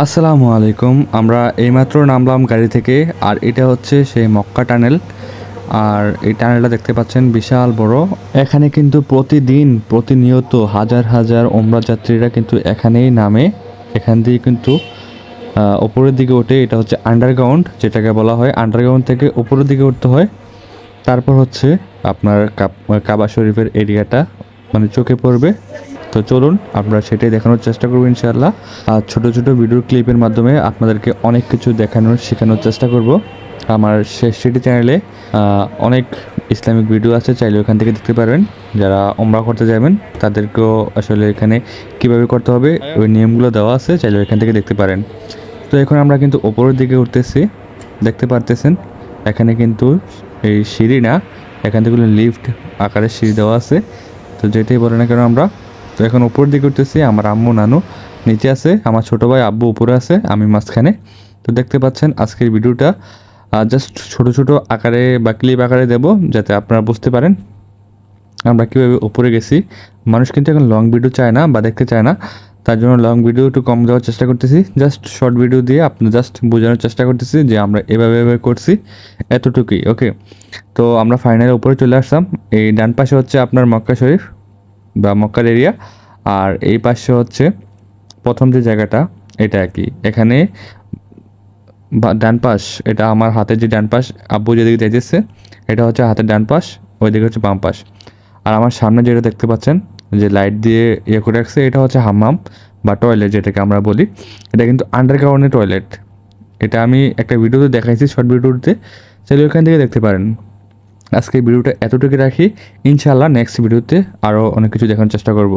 আসসালামু আলাইকুম। আমরা এইমাত্র নামলাম গাড়ি থেকে, আর এটা হচ্ছে সেই মক্কা টানেল। আর এই টানেলটা দেখতে পাচ্ছেন বিশাল বড়। এখানে কিন্তু প্রতিনিয়ত হাজার হাজার ওমরা যাত্রীরা কিন্তু এখানেই নামে। এখান দিয়ে কিন্তু ওপরের দিকে ওঠে। এটা হচ্ছে আন্ডারগ্রাউন্ড, যেটাকে বলা হয়। আন্ডারগ্রাউন্ড থেকে উপরের দিকে উঠতে হয়। তারপর হচ্ছে আপনার কাবা শরীফের এরিয়াটা মানে চোখে পড়বে। তো চলুন আমরা সেটাই দেখানোর চেষ্টা করবো ইনশাআল্লাহ। আর ছোটো ছোটো ভিডিও ক্লিপের মাধ্যমে আপনাদেরকে অনেক কিছু শেখানোর চেষ্টা করব। আমার সেটি চ্যানেলে অনেক ইসলামিক ভিডিও আছে, চাইলে ওখান থেকে দেখতে পারবেন। যারা ওমরা করতে যাবেন তাদেরকেও আসলে এখানে কিভাবে করতে হবে ওই নিয়মগুলো দেওয়া আছে, চাইলে ওইখান থেকে দেখতে পারেন। তো এখন আমরা কিন্তু ওপরের দিকে উঠতেছি, দেখতে পারতেছেন। এখানে কিন্তু এই সিঁড়ি না, এখান থেকে লিফট আকারের সিঁড়ি দেওয়া আছে। তো যেটাই বলে না কেন আমরা তো এখন উপর দিকে উঠতেছি। আমার আম্মু নানু নিচে আছে, আমার ছোটো ভাই আব্বু উপরে আছে, আমি মাঝখানে। তো দেখতে পাচ্ছেন আজকের ভিডিওটা জাস্ট ছোট ছোট আকারে বা ক্লিপ আকারে দেব, যাতে আপনারা বুঝতে পারেন আমরা কীভাবে উপরে গেছি। মানুষ কিন্তু এখন লং ভিডিও চায় না বা দেখতে চায় না, তার জন্য লং ভিডিও একটু কম দেওয়ার চেষ্টা করতেছি। জাস্ট শর্ট ভিডিও দিয়ে আপনি জাস্ট বোঝানোর চেষ্টা করতেছি যে আমরা এভাবে করছি, এতটুকুই। ওকে, তো আমরা ফাইনালি উপরে চলে আসলাম। এই ডান পাশে হচ্ছে আপনার মক্কা শরীফ বা মক্কার এরিয়া, আর এই পাশে হচ্ছে প্রথম যে জায়গাটা, এটা আর কি। এখানে ডান পাশ, এটা আমার হাতের যে ডান পাশ, আব্বু যেদিকে যাইতেছে এটা হচ্ছে হাতের ডান পাশ, ওইদিকে হচ্ছে বাম পাশ। আর আমার সামনে যেটা দেখতে পাচ্ছেন যে লাইট দিয়ে করে রাখছে, এটা হচ্ছে হাম্মাম বা টয়লেট যেটাকে আমরা বলি। এটা কিন্তু আন্ডারগ্রাউন্ডে টয়লেট। এটা আমি একটা ভিডিওতে দেখাইছি, শর্ট ভিডিওতে, চাইলে ওইখান থেকে দেখতে পারেন। আজকে ভিডিওটা এতটুকু রাখি, ইনশাআল্লাহ নেক্সট ভিডিওতে আরও অনেক কিছু দেখানোর চেষ্টা করব।